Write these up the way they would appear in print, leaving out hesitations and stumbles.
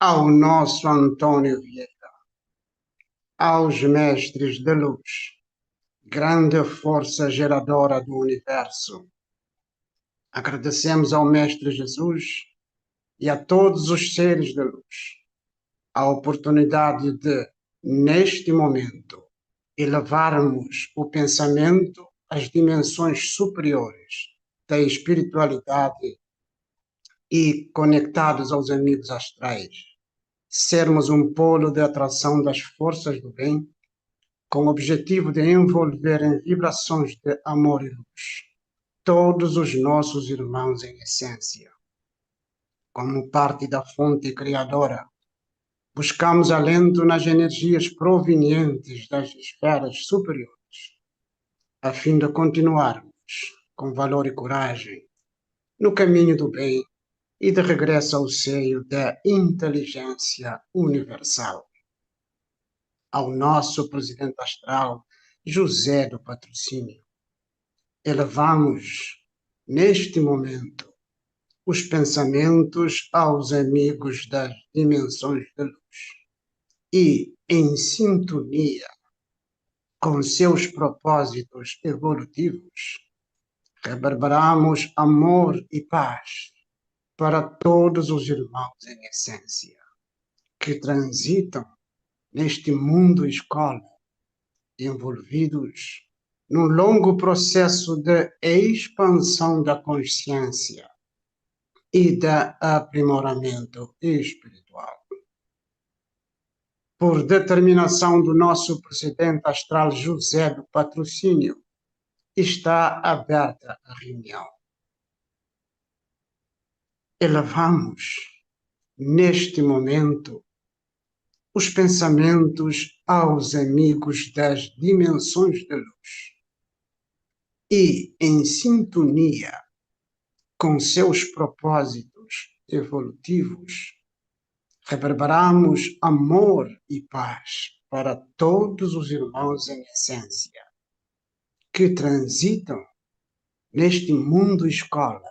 ao nosso Antônio Vieira, aos mestres de luz, grande força geradora do universo. Agradecemos ao Mestre Jesus e a todos os seres de luz a oportunidade de, neste momento, elevarmos o pensamento às dimensões superiores da espiritualidade e conectados aos amigos astrais, sermos um polo de atração das forças do bem, com o objetivo de envolver em vibrações de amor e luz todos os nossos irmãos em essência. Como parte da fonte criadora, buscamos alento nas energias provenientes das esferas superiores, a fim de continuarmos com valor e coragem no caminho do bem e de regresso ao seio da inteligência universal. Ao nosso presidente astral, José do Patrocínio, elevamos, neste momento, os pensamentos aos amigos das dimensões de luz e, em sintonia com seus propósitos evolutivos, reverberamos amor e paz para todos os irmãos em essência que transitam neste mundo escola, envolvidos num longo processo de expansão da consciência e de aprimoramento espiritual. Por determinação do nosso presidente astral José do Patrocínio, está aberta a reunião. Elevamos, neste momento, os pensamentos aos amigos das dimensões de luz e, em sintonia com seus propósitos evolutivos, reverberamos amor e paz para todos os irmãos em essência que transitam neste mundo escola,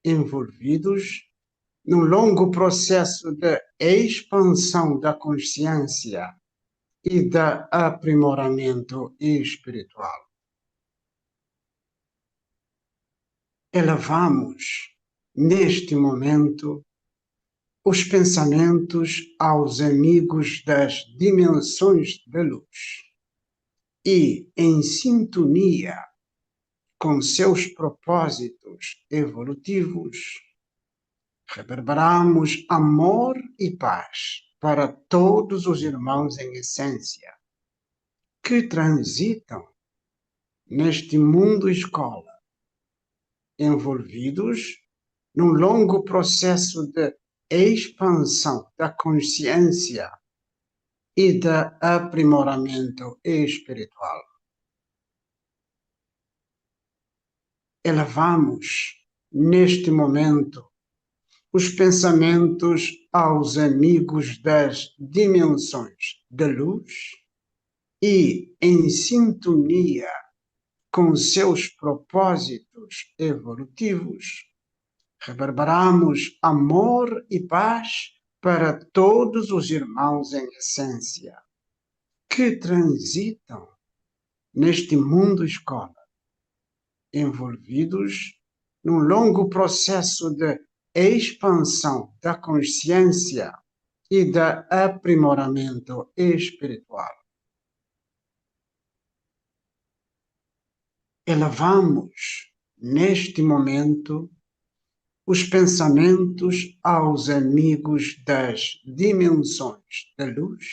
envolvidos num longo processo de expansão da consciência e de aprimoramento espiritual. Elevamos, neste momento, os pensamentos aos amigos das dimensões da luz e, em sintonia com seus propósitos evolutivos, reverberamos amor e paz para todos os irmãos em essência que transitam neste mundo escola, envolvidos num longo processo de expansão da consciência e de aprimoramento espiritual. Elevamos, neste momento, os pensamentos aos amigos das dimensões da luz e, em sintonia com seus propósitos evolutivos, reverberamos amor e paz para todos os irmãos em essência que transitam neste mundo escola, envolvidos num longo processo de expansão da consciência e de aprimoramento espiritual. Elevamos, neste momento, os pensamentos aos amigos das dimensões da luz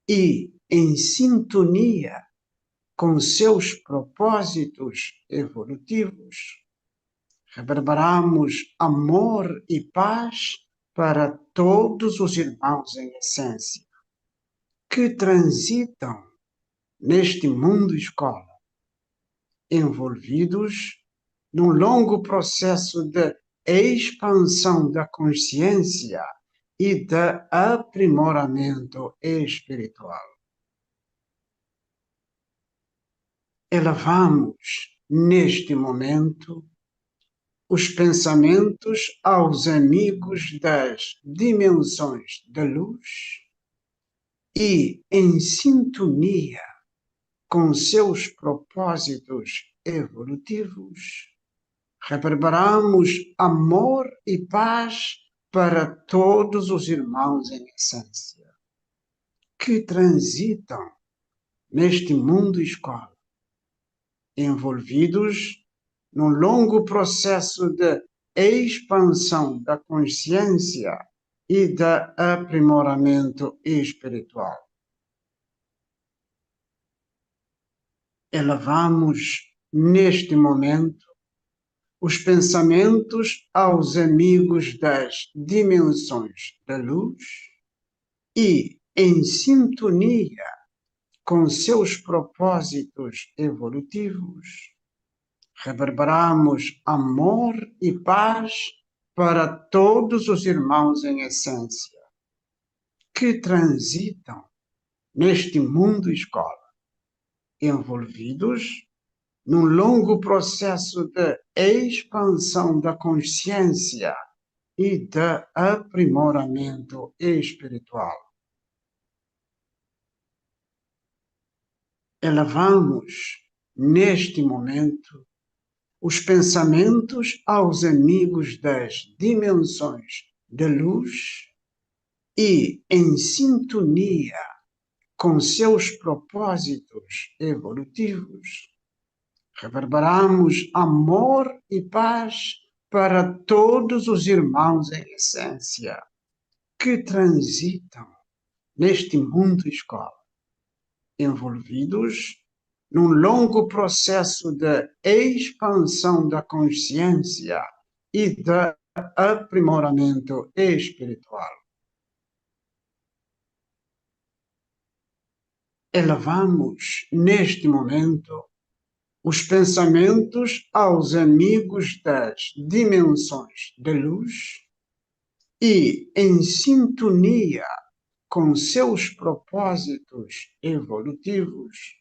e, em sintonia com seus propósitos evolutivos, reverberamos amor e paz para todos os irmãos em essência que transitam neste mundo escola, envolvidos num longo processo de expansão da consciência e de aprimoramento espiritual. Elevamos, neste momento, os pensamentos aos amigos das dimensões da luz e, em sintonia com seus propósitos evolutivos, reverberamos amor e paz para todos os irmãos em essência que transitam neste mundo escola, envolvidos num longo processo de expansão da consciência e de aprimoramento espiritual. Elevamos, neste momento, os pensamentos aos amigos das dimensões da luz e, em sintonia com seus propósitos evolutivos, reverberamos amor e paz para todos os irmãos em essência que transitam neste mundo escola, envolvidos num longo processo de expansão da consciência e de aprimoramento espiritual. Elevamos, neste momento, os pensamentos aos amigos das dimensões da luz e, em sintonia com seus propósitos evolutivos, reverberamos amor e paz para todos os irmãos em essência que transitam neste mundo escola, envolvidos num longo processo de expansão da consciência e de aprimoramento espiritual. Elevamos, neste momento, os pensamentos aos amigos das dimensões da luz e, em sintonia com seus propósitos evolutivos,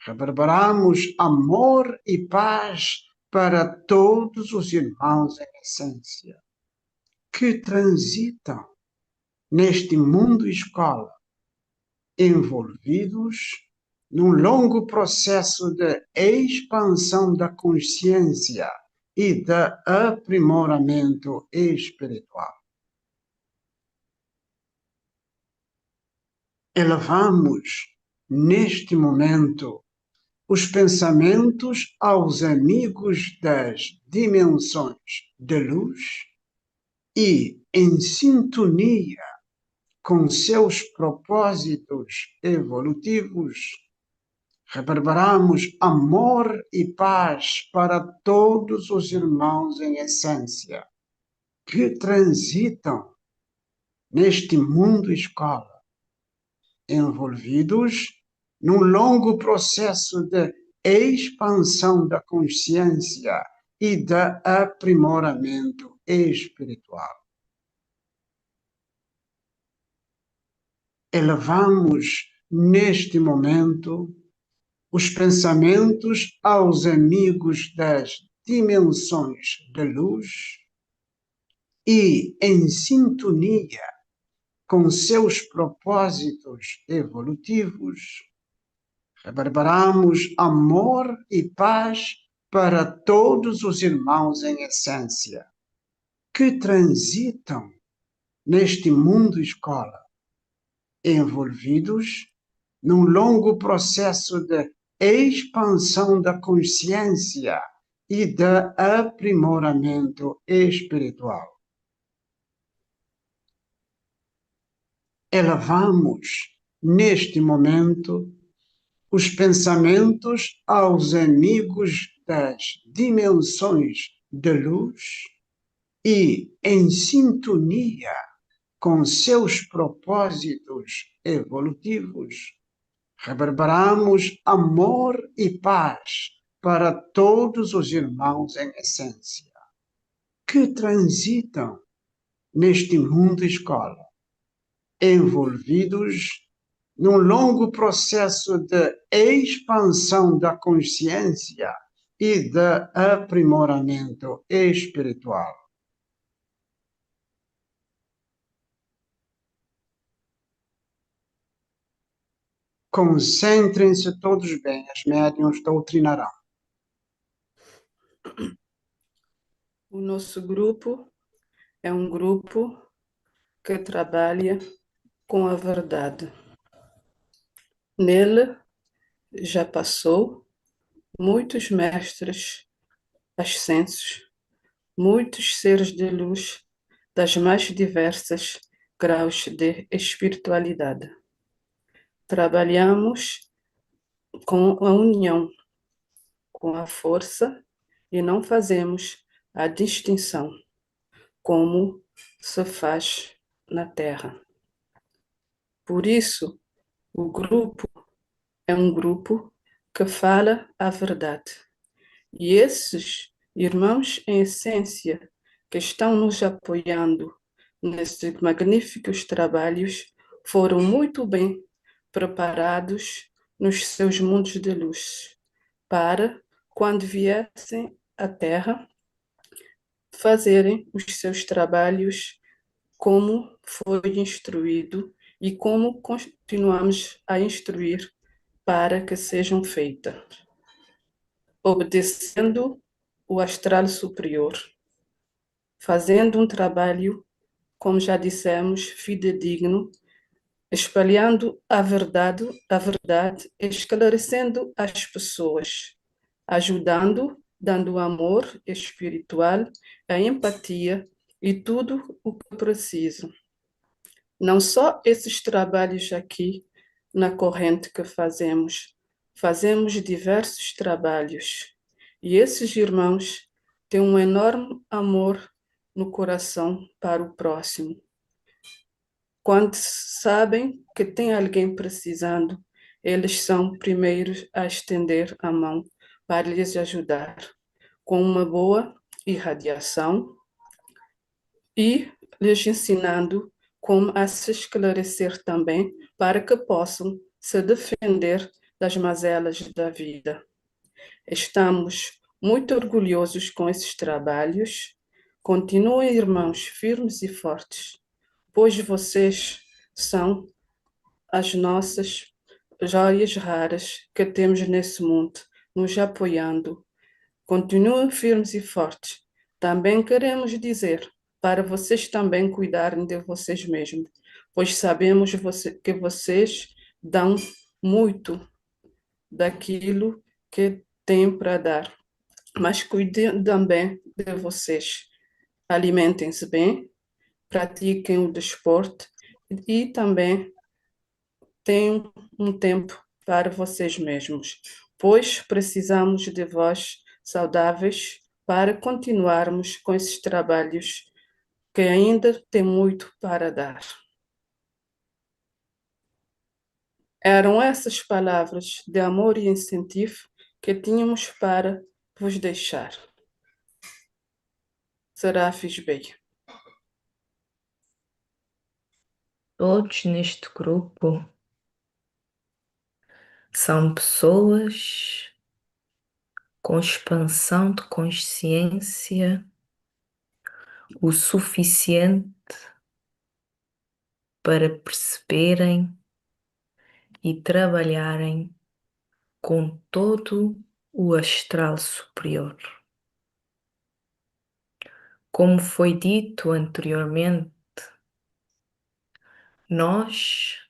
reverberamos amor e paz para todos os irmãos em essência que transitam neste mundo escola, envolvidos num longo processo de expansão da consciência e de aprimoramento espiritual. Elevamos, neste momento, os pensamentos aos amigos das dimensões da luz e, em sintonia com seus propósitos evolutivos, reverberamos amor e paz para todos os irmãos em essência que transitam neste mundo escola, envolvidos num longo processo de expansão da consciência e de aprimoramento espiritual. Elevamos, neste momento, os pensamentos aos amigos das dimensões da luz e, em sintonia com seus propósitos evolutivos, reverberamos amor e paz para todos os irmãos em essência que transitam neste mundo escola, envolvidos num longo processo de expansão da consciência e de aprimoramento espiritual. Elevamos, neste momento, os pensamentos aos amigos das dimensões da luz e, em sintonia com seus propósitos evolutivos, reverberamos amor e paz para todos os irmãos em essência que transitam neste mundo escola, envolvidos num longo processo de expansão da consciência e de aprimoramento espiritual. Concentrem-se todos bem, as médiuns doutrinarão. O nosso grupo é um grupo que trabalha com a verdade. Nele já passou muitos mestres ascensos, muitos seres de luz das mais diversas graus de espiritualidade. Trabalhamos com a união, com a força e não fazemos a distinção como se faz na Terra. Por isso, o grupo é um grupo que fala a verdade. E esses irmãos em essência que estão nos apoiando nestes magníficos trabalhos foram muito bem preparados nos seus mundos de luz para, quando viessem à Terra, fazerem os seus trabalhos como foi instruído e como continuamos a instruir para que sejam feitas, obedecendo o astral superior, fazendo um trabalho, como já dissemos, fidedigno, espalhando a verdade, esclarecendo as pessoas, ajudando, dando amor espiritual, a empatia e tudo o que precisam. Não só esses trabalhos aqui na corrente que fazemos diversos trabalhos. E esses irmãos têm um enorme amor no coração para o próximo. Quando sabem que tem alguém precisando, eles são primeiros a estender a mão para lhes ajudar, com uma boa irradiação e lhes ensinando como a se esclarecer também para que possam se defender das mazelas da vida. Estamos muito orgulhosos com esses trabalhos. Continuem, irmãos, firmes e fortes, pois vocês são as nossas joias raras que temos nesse mundo, nos apoiando. Continuem firmes e fortes. Também queremos dizer para vocês também cuidarem de vocês mesmos, pois sabemos que vocês dão muito daquilo que têm para dar, mas cuidem também de vocês. Alimentem-se bem, pratiquem o desporto e também tenham um tempo para vocês mesmos, pois precisamos de vós saudáveis para continuarmos com esses trabalhos que ainda tem muito para dar. Eram essas palavras de amor e incentivo que tínhamos para vos deixar. Serafis Bey. Todos neste grupo são pessoas com expansão de consciência o suficiente para perceberem e trabalharem com todo o astral superior. Como foi dito anteriormente, nós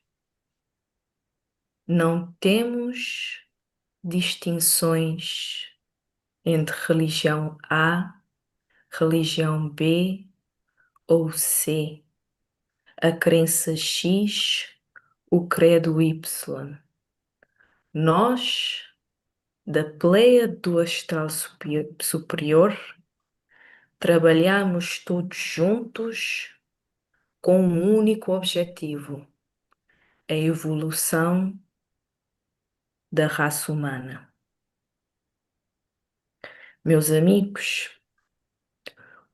não temos distinções entre religião A, religião B ou C, a crença X, o credo Y. Nós, da pleia do astral superior, trabalhamos todos juntos com um único objetivo: a evolução da raça humana. Meus amigos,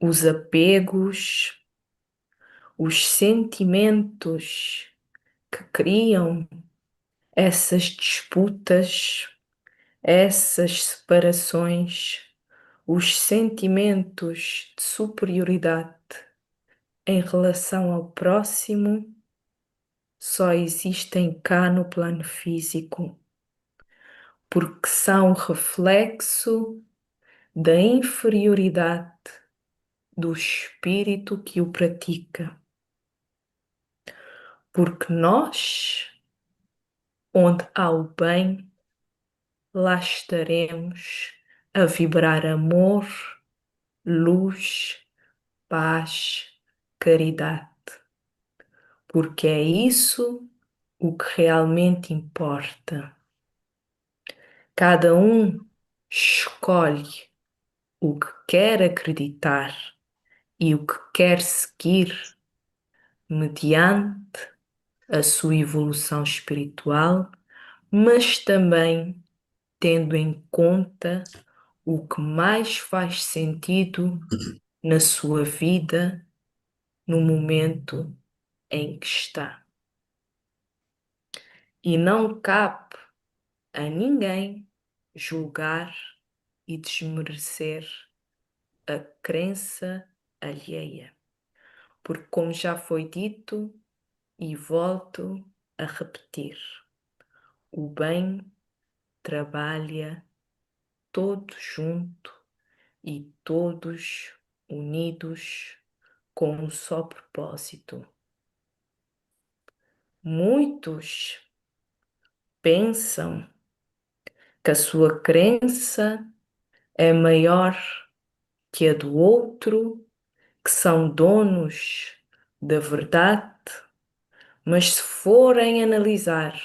os apegos, os sentimentos que criam essas disputas essas separações, os sentimentos de superioridade em relação ao próximo, só existem cá no plano físico, porque são reflexo da inferioridade do espírito que o pratica. Porque nós, onde há o bem, lá estaremos a vibrar amor, luz, paz, caridade. Porque é isso o que realmente importa. Cada um escolhe o que quer acreditar e o que quer seguir mediante a sua evolução espiritual, mas também tendo em conta o que mais faz sentido na sua vida no momento em que está. E não cabe a ninguém julgar e desmerecer a crença alheia. Porque, como já foi dito, e volto a repetir, o bem trabalha todo junto e todos unidos com um só propósito. Muitos pensam que a sua crença é maior que a do outro, que são donos da verdade, mas se forem analisar,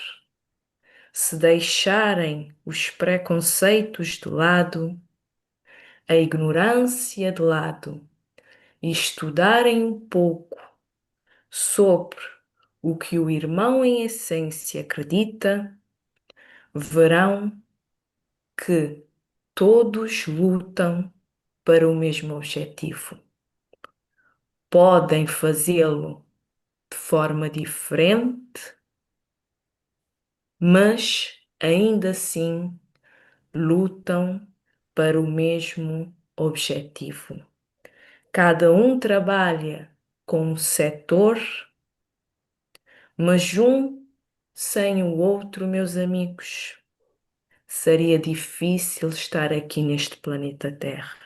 se deixarem os preconceitos de lado, a ignorância de lado e estudarem um pouco sobre o que o irmão em essência acredita, verão que todos lutam para o mesmo objetivo. Podem fazê-lo de forma diferente, mas ainda assim lutam para o mesmo objetivo. Cada um trabalha com um setor, mas um sem o outro, meus amigos, seria difícil estar aqui neste planeta Terra.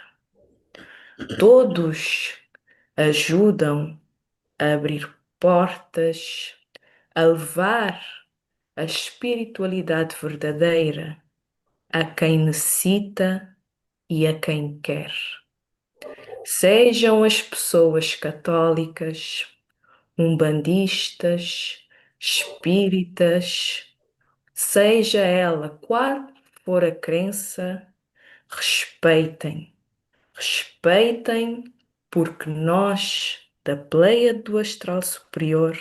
Todos ajudam a abrir portas, a levar a espiritualidade verdadeira a quem necessita e a quem quer. Sejam as pessoas católicas, umbandistas, espíritas, seja ela qual for a crença, respeitem. Respeitem porque nós, da Pleiade do Astral Superior,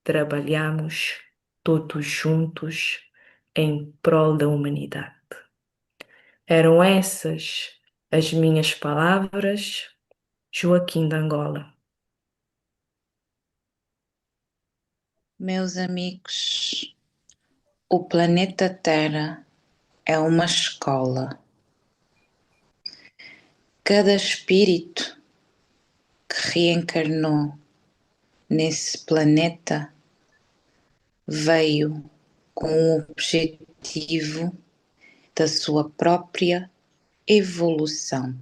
trabalhamos todos juntos em prol da humanidade. Eram essas as minhas palavras, Joaquim de Angola. Meus amigos, o planeta Terra é uma escola. Cada espírito que reencarnou nesse planeta veio com o objetivo da sua própria evolução.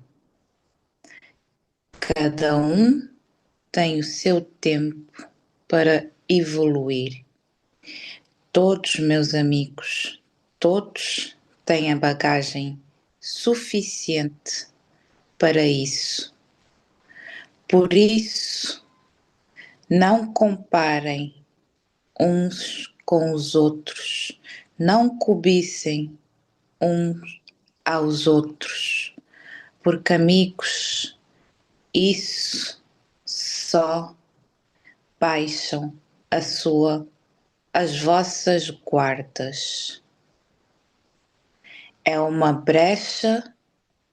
Cada um tem o seu tempo para evoluir. Todos, meus amigos, todos têm a bagagem suficiente para isso. Por isso, não comparem uns com os outros, não cobicem uns aos outros, porque, amigos, isso só baixam as vossas guardas. É uma brecha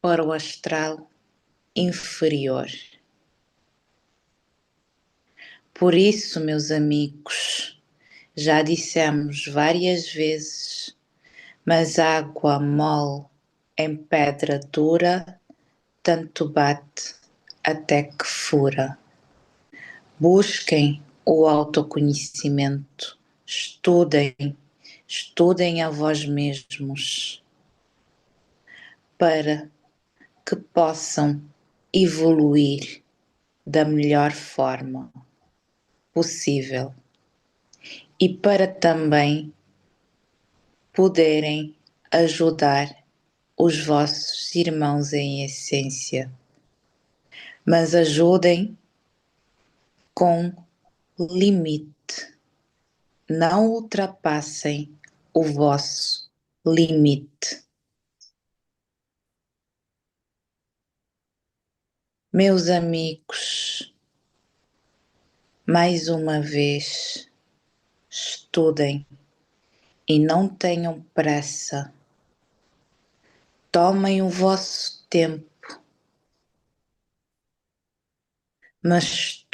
para o astral inferior. Por isso, meus amigos, já dissemos várias vezes, mas água mole em pedra dura, tanto bate até que fura. Busquem o autoconhecimento, estudem a vós mesmos, para que possam evoluir da melhor forma possível e para também poderem ajudar os vossos irmãos em essência, mas ajudem com limite. Não ultrapassem o vosso limite. Meus amigos, mais uma vez, estudem e não tenham pressa. Tomem o vosso tempo, mas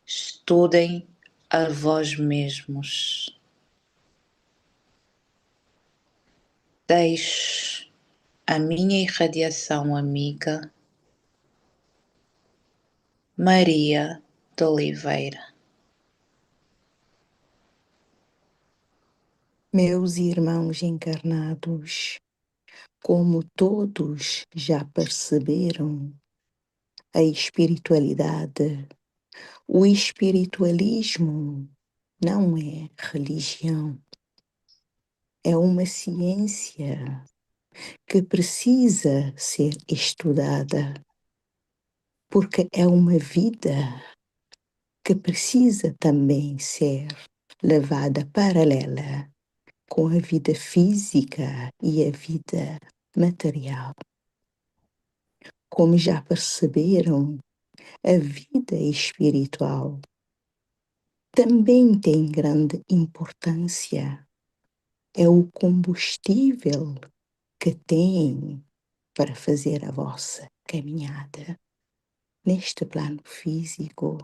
estudem a vós mesmos. Deixo a minha irradiação amiga Maria de Oliveira. Meus irmãos encarnados, como todos já perceberam, a espiritualidade, o espiritualismo não é religião, é uma ciência que precisa ser estudada, porque é uma vida que precisa também ser levada paralela com a vida física e a vida material. Como já perceberam, a vida espiritual também tem grande importância. É o combustível que tem para fazer a vossa caminhada neste plano físico.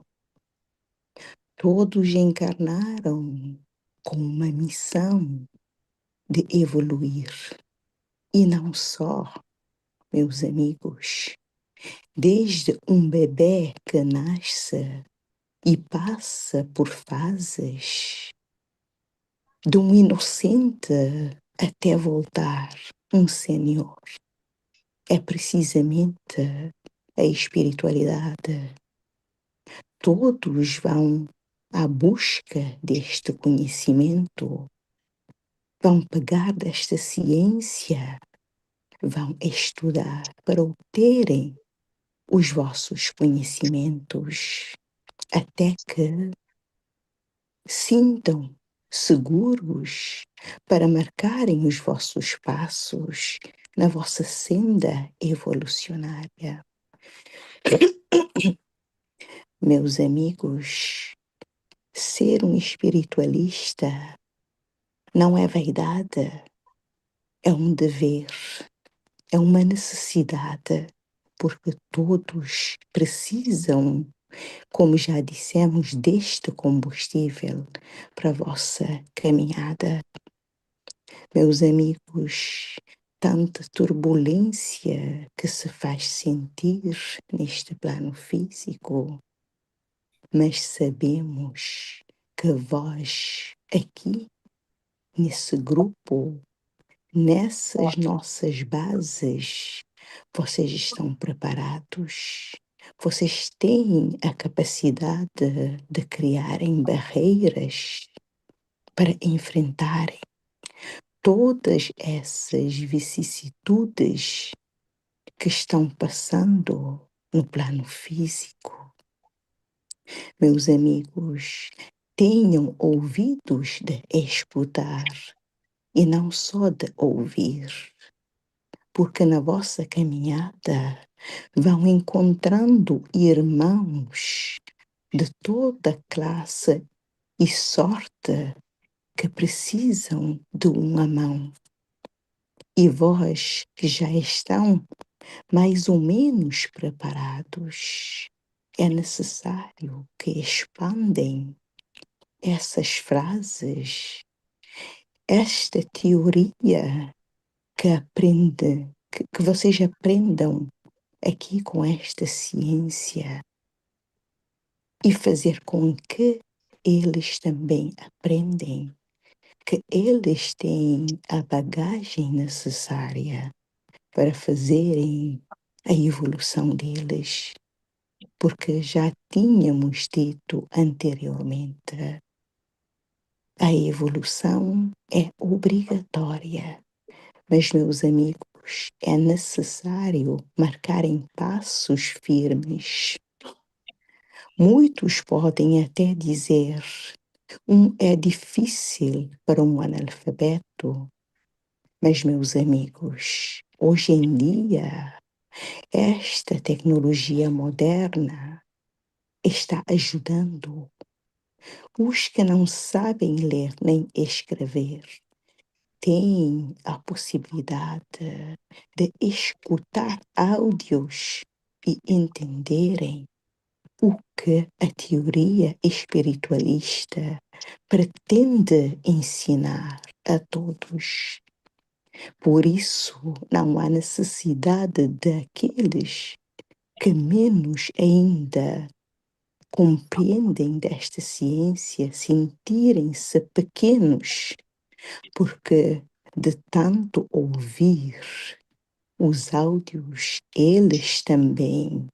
Todos encarnaram com uma missão de evoluir. E não só, meus amigos, desde um bebê que nasce e passa por fases, de um inocente até voltar um senhor. É precisamente a espiritualidade. Todos vão à busca deste conhecimento, vão pegar desta ciência, vão estudar para obterem os vossos conhecimentos, até que sintam seguros para marcarem os vossos passos na vossa senda evolucionária. Meus amigos, ser um espiritualista não é vaidade, é um dever, é uma necessidade, porque todos precisam, como já dissemos, deste combustível para a vossa caminhada. Meus amigos, tanta turbulência que se faz sentir neste plano físico, mas sabemos que vós, aqui, nesse grupo, nessas nossas bases, vocês estão preparados, vocês têm a capacidade de criarem barreiras para enfrentarem todas essas vicissitudes que estão passando no plano físico. Meus amigos, tenham ouvidos de escutar e não só de ouvir, porque na vossa caminhada vão encontrando irmãos de toda classe e sorte que precisam de uma mão. E vós que já estão mais ou menos preparados, é necessário que expandem essas frases, esta teoria que vocês aprendam aqui com esta ciência e fazer com que eles também aprendem que eles têm a bagagem necessária para fazerem a evolução deles, porque já tínhamos dito anteriormente, a evolução é obrigatória, mas, meus amigos, é necessário marcarem passos firmes. Muitos podem até dizer, é difícil para um analfabeto, mas, meus amigos, hoje em dia, esta tecnologia moderna está ajudando os que não sabem ler nem escrever. Têm a possibilidade de escutar áudios e entenderem o que a teoria espiritualista pretende ensinar a todos. Por isso, não há necessidade daqueles que menos ainda compreendem desta ciência sentirem-se pequenos, porque de tanto ouvir os áudios, eles também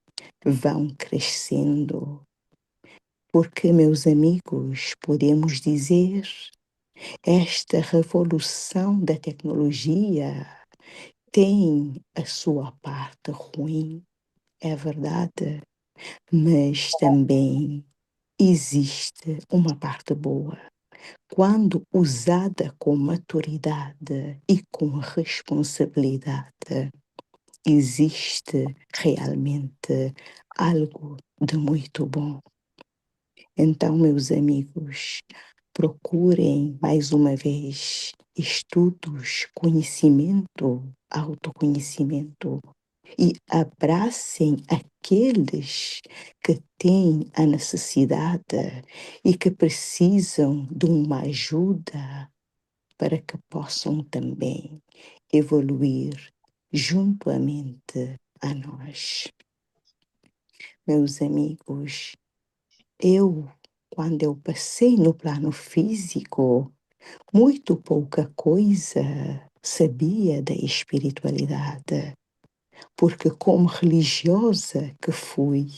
vão crescendo. Porque, meus amigos, podemos dizer, esta revolução da tecnologia tem a sua parte ruim, é verdade, mas também existe uma parte boa. Quando usada com maturidade e com responsabilidade, existe realmente algo de muito bom. Então, meus amigos, procurem mais uma vez estudos, conhecimento, autoconhecimento e abracem aqueles que têm a necessidade e que precisam de uma ajuda para que possam também evoluir juntamente a nós. Meus amigos, quando eu passei no plano físico, muito pouca coisa sabia da espiritualidade, porque como religiosa que fui,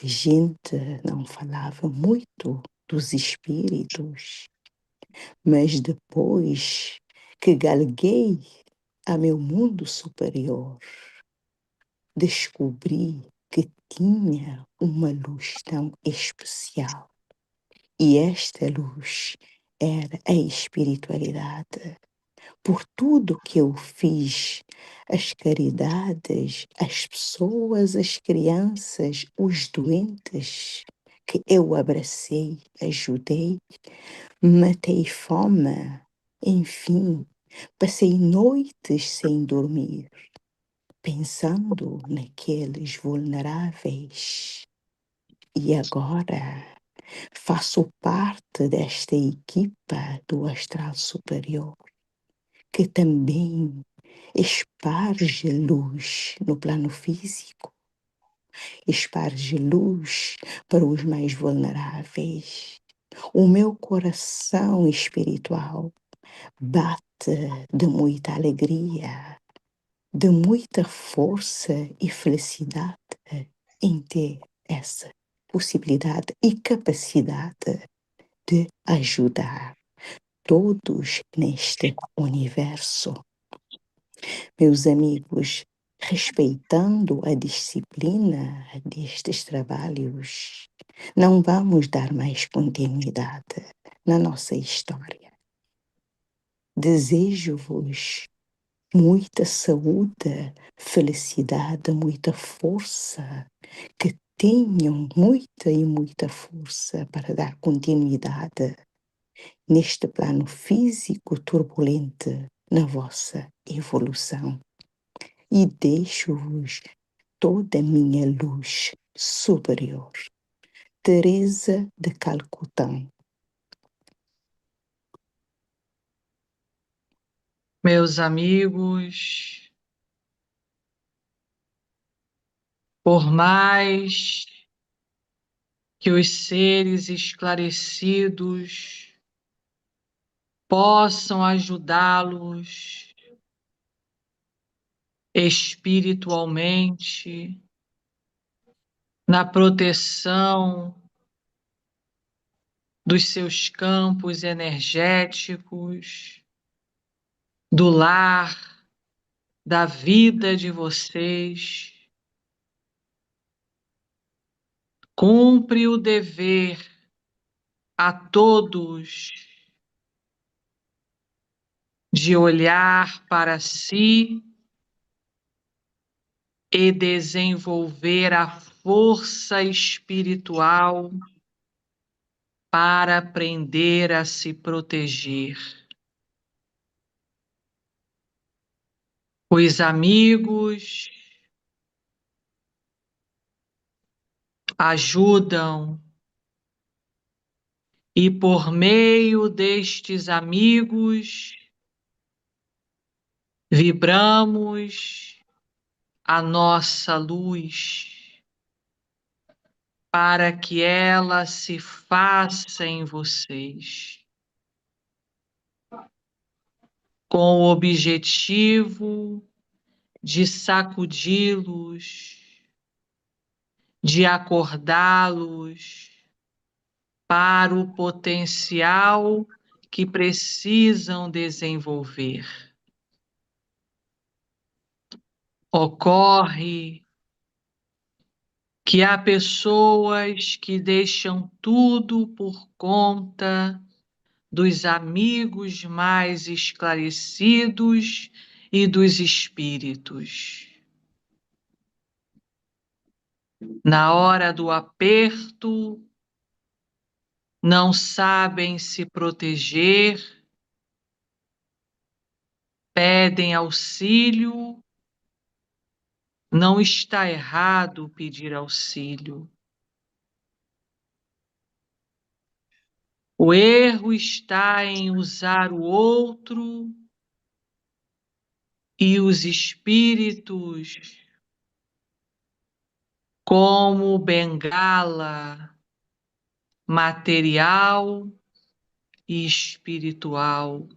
a gente não falava muito dos espíritos, mas depois que galguei a meu mundo superior, descobri que tinha uma luz tão especial. E esta luz era a espiritualidade. Por tudo que eu fiz, as caridades, as pessoas, as crianças, os doentes, que eu abracei, ajudei, matei fome, enfim, passei noites sem dormir, pensando naqueles vulneráveis. E agora faço parte desta equipa do astral superior, que também esparge luz no plano físico, esparge luz para os mais vulneráveis. O meu coração espiritual bate de muita alegria, de muita força e felicidade em ter essa possibilidade e capacidade de ajudar todos neste universo. Meus amigos, respeitando a disciplina destes trabalhos, não vamos dar mais continuidade na nossa história. Desejo-vos muita saúde, felicidade, muita força, que tenham muita e muita força para dar continuidade neste plano físico turbulento na vossa evolução. E deixo-vos toda a minha luz superior. Teresa de Calcutá. Meus amigos, por mais que os seres esclarecidos possam ajudá-los espiritualmente, na proteção dos seus campos energéticos, do lar, da vida de vocês, cumpre o dever a todos de olhar para si e desenvolver a força espiritual para aprender a se proteger. Os amigos ajudam e por meio destes amigos vibramos a nossa luz para que ela se faça em vocês, com o objetivo de sacudi-los, de acordá-los para o potencial que precisam desenvolver. Ocorre que há pessoas que deixam tudo por conta dos amigos mais esclarecidos e dos espíritos. Na hora do aperto, não sabem se proteger, pedem auxílio. Não está errado pedir auxílio. O erro está em usar o outro e os espíritos como bengala material e espiritual,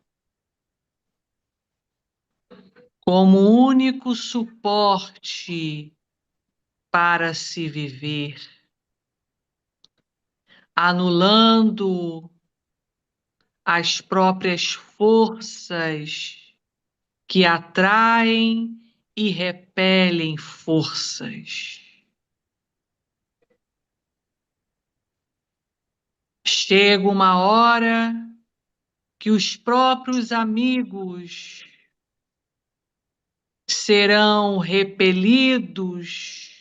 como único suporte para se viver, anulando as próprias forças que atraem e repelem forças. Chega uma hora que os próprios amigos serão repelidos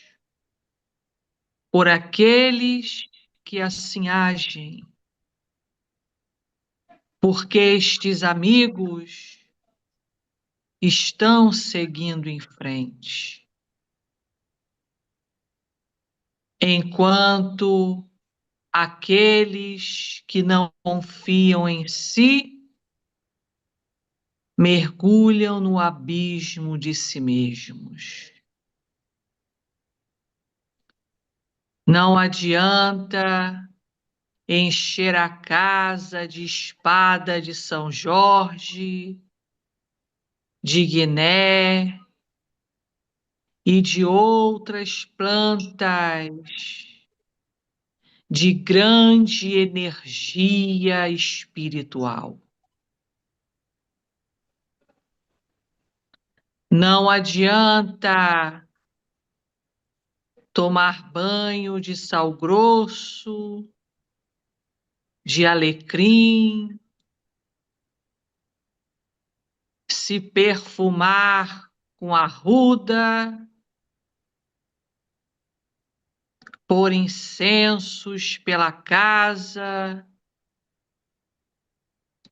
por aqueles que assim agem, porque estes amigos estão seguindo em frente. Enquanto aqueles que não confiam em si mergulham no abismo de si mesmos. Não adianta encher a casa de espada de São Jorge, de Guiné e de outras plantas de grande energia espiritual. Não adianta tomar banho de sal grosso, de alecrim, se perfumar com arruda, pôr incensos pela casa,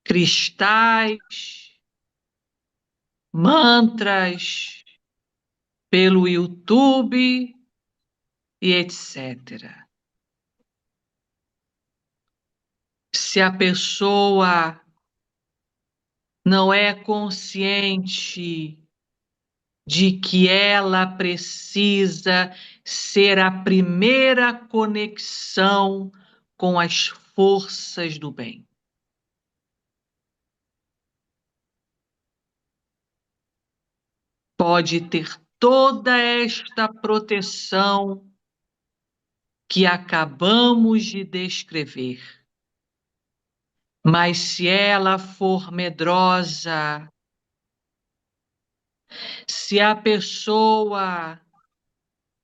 cristais, mantras pelo YouTube e etc. Se a pessoa não é consciente de que ela precisa ser a primeira conexão com as forças do bem. Pode ter toda esta proteção que acabamos de descrever, mas se ela for medrosa, se a pessoa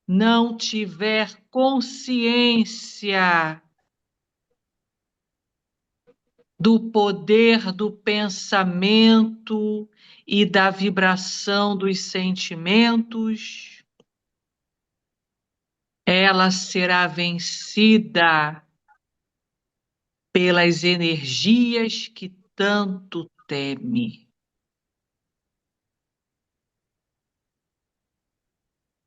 não tiver consciência do poder do pensamento e da vibração dos sentimentos, ela será vencida pelas energias que tanto teme,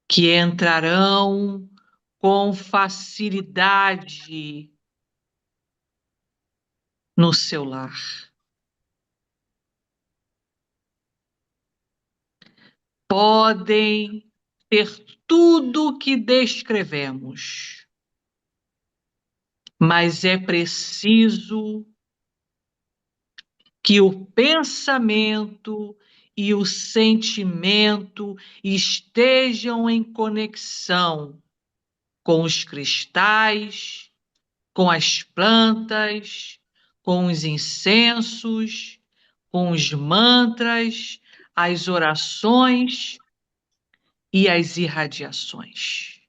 que entrarão com facilidade no seu lar. Podem ter tudo o que descrevemos, mas é preciso que o pensamento e o sentimento estejam em conexão com os cristais, com as plantas, com os incensos, com os mantras, as orações e as irradiações.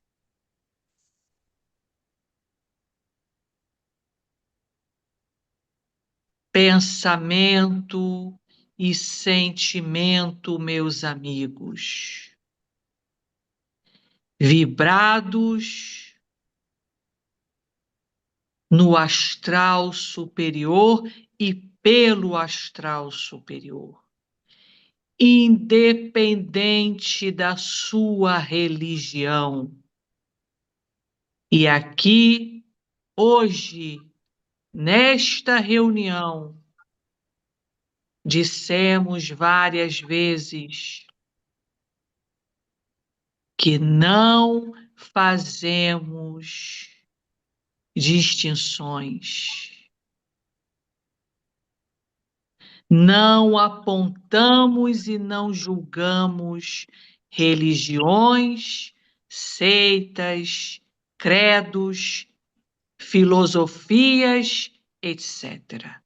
Pensamento e sentimento, meus amigos, vibrados no astral superior e pelo astral superior, independente da sua religião. E aqui, hoje, nesta reunião, dissemos várias vezes que não fazemos distinções. Não apontamos e não julgamos religiões, seitas, credos, filosofias, etc.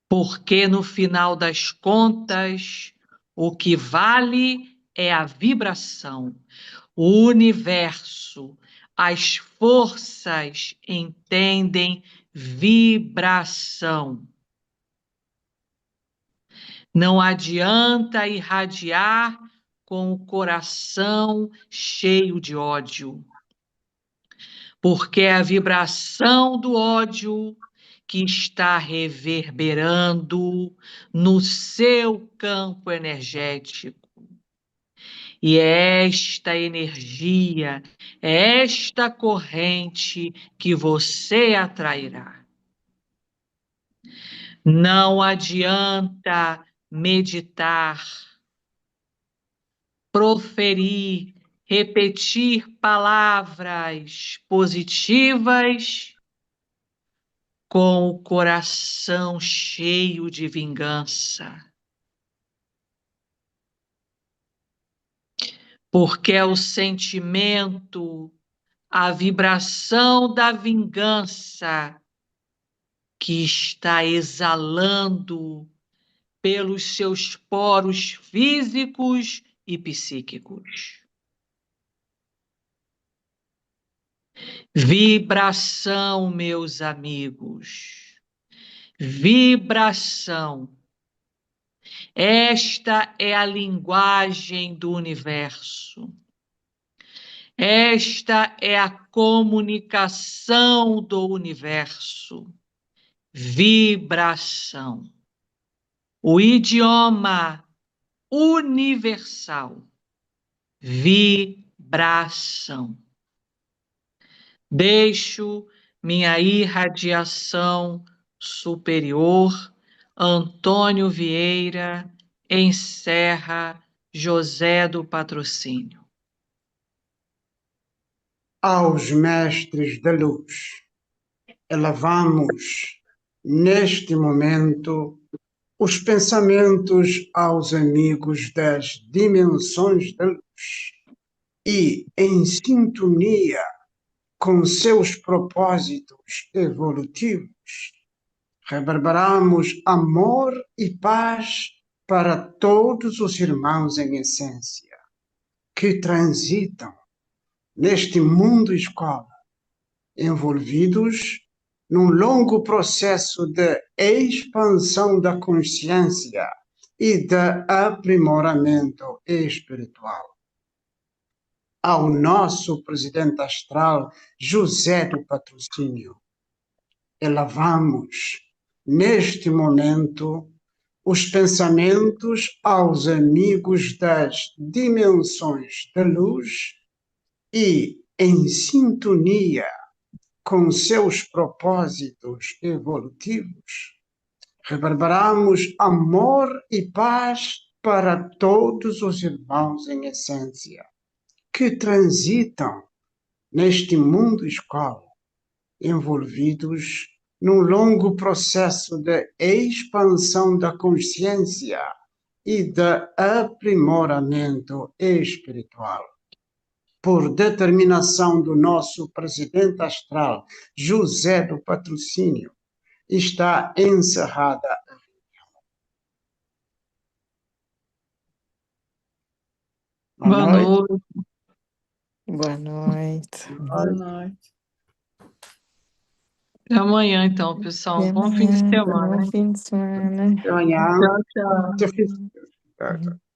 Porque, no final das contas, o que vale é a vibração. O universo, as forças entendem vibração. Não adianta irradiar com o coração cheio de ódio, porque é a vibração do ódio que está reverberando no seu campo energético. E é esta energia, é esta corrente que você atrairá. Não adianta meditar, proferir, repetir palavras positivas com o coração cheio de vingança. Porque é o sentimento, a vibração da vingança que está exalando pelos seus poros físicos e psíquicos. Vibração, meus amigos. Vibração. Esta é a linguagem do universo. Esta é a comunicação do universo. Vibração. O idioma universal. Vibração. Deixo minha irradiação superior Antônio Vieira encerra José do Patrocínio. Aos mestres da luz, elevamos neste momento os pensamentos aos amigos das dimensões da luz e, em sintonia com seus propósitos evolutivos, reverberamos amor e paz para todos os irmãos em essência que transitam neste mundo escola, envolvidos num longo processo de expansão da consciência e de aprimoramento espiritual. Ao nosso presidente astral, José do Patrocínio, elevamos, neste momento, os pensamentos aos amigos das dimensões da luz e, em sintonia com seus propósitos evolutivos, reverberamos amor e paz para todos os irmãos em essência que transitam neste mundo escola, envolvidos num longo processo de expansão da consciência e de aprimoramento espiritual. Por determinação do nosso presidente astral, José do Patrocínio, está encerrada a reunião. Boa noite. Boa noite. Boa noite. Até amanhã, então, pessoal. Até Bom fim de amanhã. semana. Bom fim de semana. Até amanhã. Tchau, tchau. Tchau.